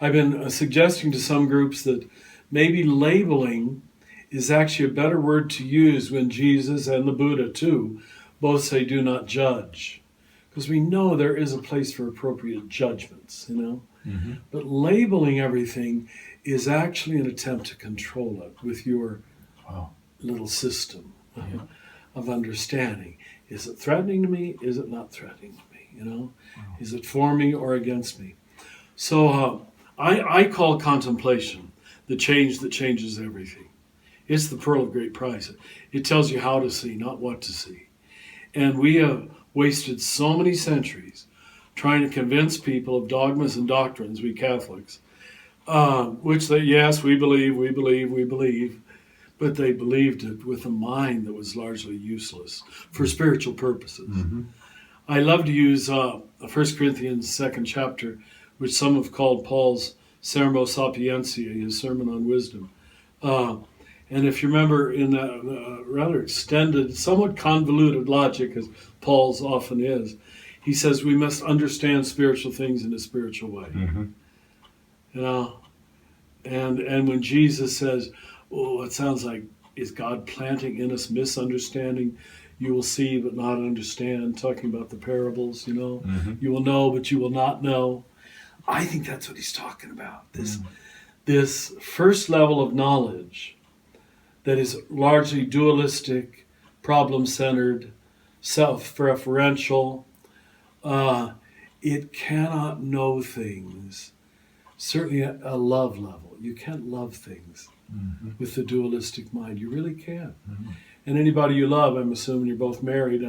I've been suggesting to some groups that maybe labeling is actually a better word to use when Jesus and the Buddha too both say do not judge. Because we know there is a place for appropriate judgments, Mm-hmm. But labeling everything is actually an attempt to control it with your little system of understanding. Is it threatening to me? Is it not threatening to me? Wow. Is it for me or against me? So I call contemplation the change that changes everything. It's the pearl of great price. It tells you how to see, not what to see. And we have wasted so many centuries trying to convince people of dogmas and doctrines, we Catholics, which yes, we believe, but they believed it with a mind that was largely useless for spiritual purposes. Mm-hmm. I love to use 1 Corinthians 2nd chapter, which some have called Paul's Sermo Sapientiae, his sermon on wisdom. And if you remember, in that rather extended, somewhat convoluted logic, as Paul's often is, he says we must understand spiritual things in a spiritual way. Mm-hmm. And when Jesus says, "Oh, it sounds like is God planting in us misunderstanding? You will see but not understand," talking about the parables, Mm-hmm. You will know but you will not know. I think that's what he's talking about. This first level of knowledge that is largely dualistic, problem-centered, self-referential. It cannot know things. Certainly at a love level. You can't love things with the dualistic mind. You really can't. Mm-hmm. And anybody you love, I'm assuming you're both married,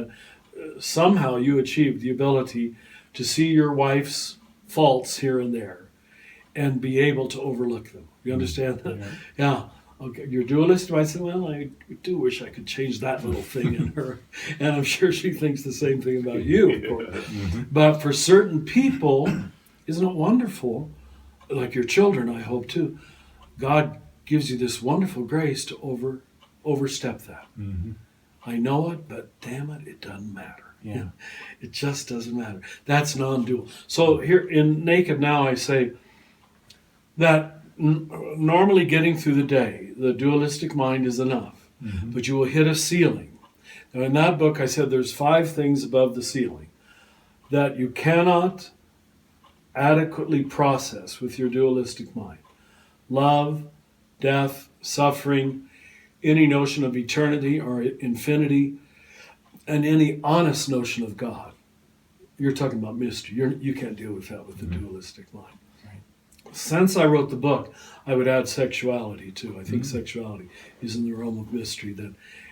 somehow you achieve the ability to see your wife's faults here and there and be able to overlook them. You understand that? Yeah. Okay, you're dualist. I said, well, I do wish I could change that little thing in her. And I'm sure she thinks the same thing about you, of course. Mm-hmm. But for certain people, isn't it wonderful? Like your children, I hope too. God gives you this wonderful grace to overstep that. Mm-hmm. I know it, but damn it, it doesn't matter. Yeah. It just doesn't matter. That's non-dual. So here in Naked Now, I say that normally getting through the day, the dualistic mind is enough, but you will hit a ceiling. Now in that book, I said there's 5 things above the ceiling that you cannot adequately process with your dualistic mind. Love, death, suffering, any notion of eternity or infinity, and any honest notion of God. You're talking about mystery. You can't deal with that with the dualistic mind. Right. Since I wrote the book, I would add sexuality too. I think sexuality is in the realm of mystery.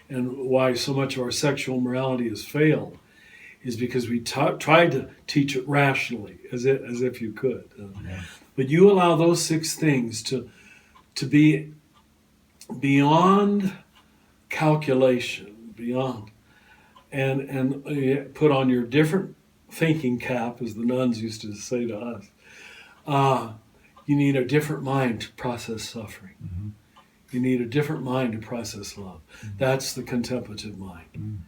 And why so much of our sexual morality has failed is because we tried to teach it rationally, as if you could. But you allow those 6 things to be beyond calculation, beyond, and put on your different thinking cap, as the nuns used to say to us. You need a different mind to process suffering. You need a different mind to process love. That's the contemplative mind.